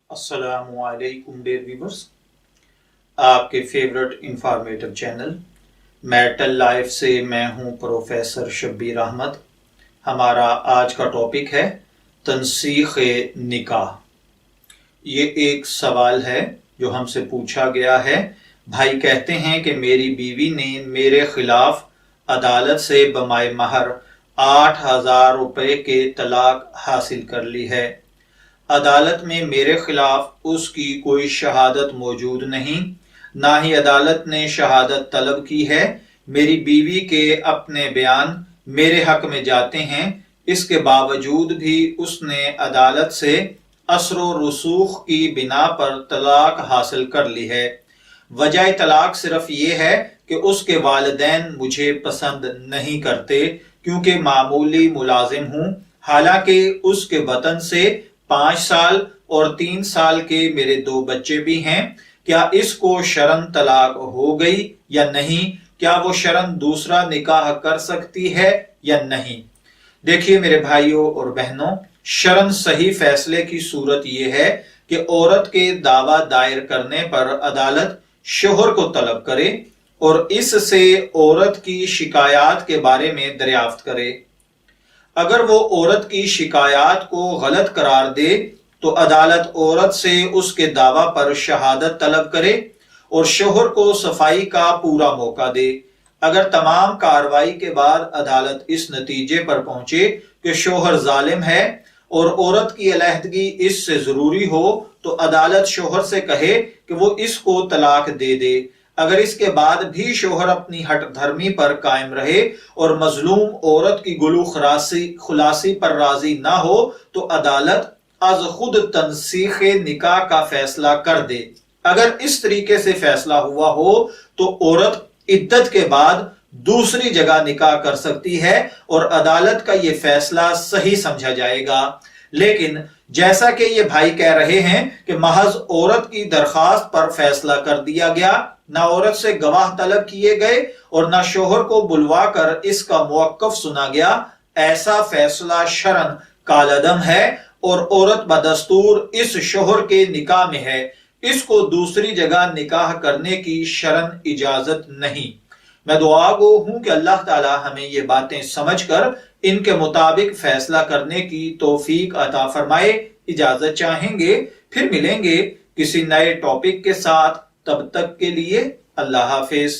السلام علیکم dear viewers, آپ کے favourite informative channel metal life سے میں ہوں پروفیسر شبیر احمد۔ ہمارا آج کا ٹاپک ہے تنسیخ نکاح۔ یہ ایک سوال ہے جو ہم سے پوچھا گیا ہے۔ بھائی کہتے ہیں کہ میری بیوی نے میرے خلاف عدالت سے بمائے مہر 8,000 روپے کے طلاق حاصل کر لی ہے۔ عدالت میں میرے خلاف اس کی کوئی شہادت موجود نہیں، نہ ہی عدالت نے شہادت طلب کی ہے۔ میری بیوی کے اپنے بیان میرے حق میں جاتے ہیں، اس کے باوجود بھی اس نے عدالت سے اثر و رسوخ کی بنا پر طلاق حاصل کر لی ہے۔ وجہ طلاق صرف یہ ہے کہ اس کے والدین مجھے پسند نہیں کرتے کیونکہ معمولی ملازم ہوں، حالانکہ اس کے وطن سے 5 سال اور 3 سال کے میرے 2 بچے بھی ہیں۔ کیا اس کو شرعاً طلاق ہو گئی یا نہیں؟ کیا وہ شرعاً دوسرا نکاح کر سکتی ہے یا نہیں؟ دیکھیے میرے بھائیوں اور بہنوں، شرعاً صحیح فیصلے کی صورت یہ ہے کہ عورت کے دعویٰ دائر کرنے پر عدالت شوہر کو طلب کرے اور اس سے عورت کی شکایات کے بارے میں دریافت کرے۔ اگر وہ عورت کی شکایات کو غلط قرار دے تو عدالت عورت سے اس کے دعویٰ پر شہادت طلب کرے اور شوہر کو صفائی کا پورا موقع دے۔ اگر تمام کارروائی کے بعد عدالت اس نتیجے پر پہنچے کہ شوہر ظالم ہے اور عورت کی علیحدگی اس سے ضروری ہو تو عدالت شوہر سے کہے کہ وہ اس کو طلاق دے دے۔ اگر اس کے بعد بھی شوہر اپنی ہٹ دھرمی پر قائم رہے اور مظلوم عورت کی گلو خلاصی پر راضی نہ ہو تو عدالت از خود تنسیخ نکاح کا فیصلہ کر دے۔ اگر اس طریقے سے فیصلہ ہوا ہو تو عورت عدت کے بعد دوسری جگہ نکاح کر سکتی ہے اور عدالت کا یہ فیصلہ صحیح سمجھا جائے گا۔ لیکن جیسا کہ یہ بھائی کہہ رہے ہیں کہ محض عورت کی درخواست پر فیصلہ کر دیا گیا، نہ عورت سے گواہ طلب کیے گئے اور نہ شوہر کو بلوا کر اس کا موقف سنا گیا، ایسا فیصلہ شرعاً کالعدم ہے اور عورت بدستور اس شوہر کے نکاح میں ہے۔ اس کو دوسری جگہ نکاح کرنے کی شرعاً اجازت نہیں۔ میں دعا گو ہوں کہ اللہ تعالی ہمیں یہ باتیں سمجھ کر ان کے مطابق فیصلہ کرنے کی توفیق عطا فرمائے۔ اجازت چاہیں گے، پھر ملیں گے کسی نئے ٹاپک کے ساتھ، تب تک کے لیے اللہ حافظ۔